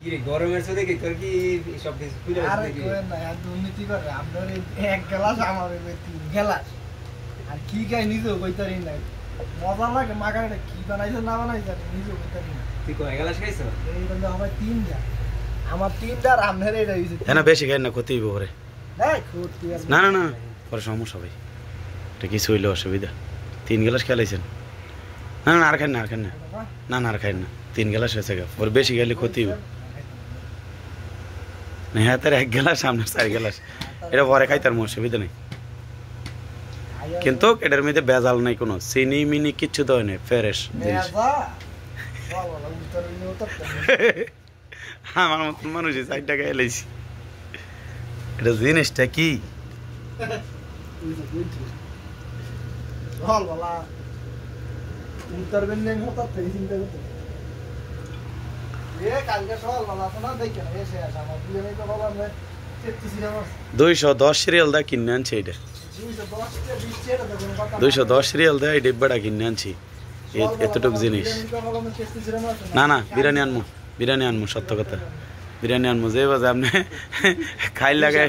গরমের সাথে কি তোর কি সব কিছু খুলে আরে কোন না আর দুর্নীতি করে আপনার এক গ্লাস আমার তিন গ্লাস আর কি খাই নিজেও কইতারি না মজা লাগে মাগাটা কি বানাইছে না বানাইছে নিজেও কইতারি না তুই কয় গ্লাস খাইছো এই বন্ধু আমার তিনটা আমার তিনটা আর আপনার এটা হইছে না বেশি খাই না ক্ষতি হইব পরে দেখ ক্ষতি আর না না না পরে সমস্যা ভাই এটা কিছু হইলে অসুবিধা 3 গ্লাস খেলাইছেন না না আর খাই না আর খাই না না না আর খাই না 3 গ্লাস হয়েছে গা পরে বেশি খেলে ক্ষতি হইব না হ্যাঁ তার 1 গ্লাস সামনে 4 গ্লাস এটা পরে খাই তার অসুবিধা নেই কিন্তু এটার মধ্যে বেজাল নাই কোনো চিনি মিনি কিচ্ছু দেয় নাই ফ্রেশ জিনিস আমার মতন মানুষ 4 টাকা এলাইছি এটা জিনিসটা কি হল বলা ইন্টারভেনশন হঠাৎ থেকে চিন্তা করতে কালকে সকাল বেলা আছে না দেখেন এসে আসে আমার দুজনেই তো বললাম 210 সিরিয়াল দা কিনে আনছি এটা 210 সিরিয়াল দা এই ডিব্বাটা কিনে আনছি এতটুক জিনিস না না বিরিয়ানি আনমু সত্য কথা বিরিয়ানি আনমু যে বাজে আপনি খাই লাগাই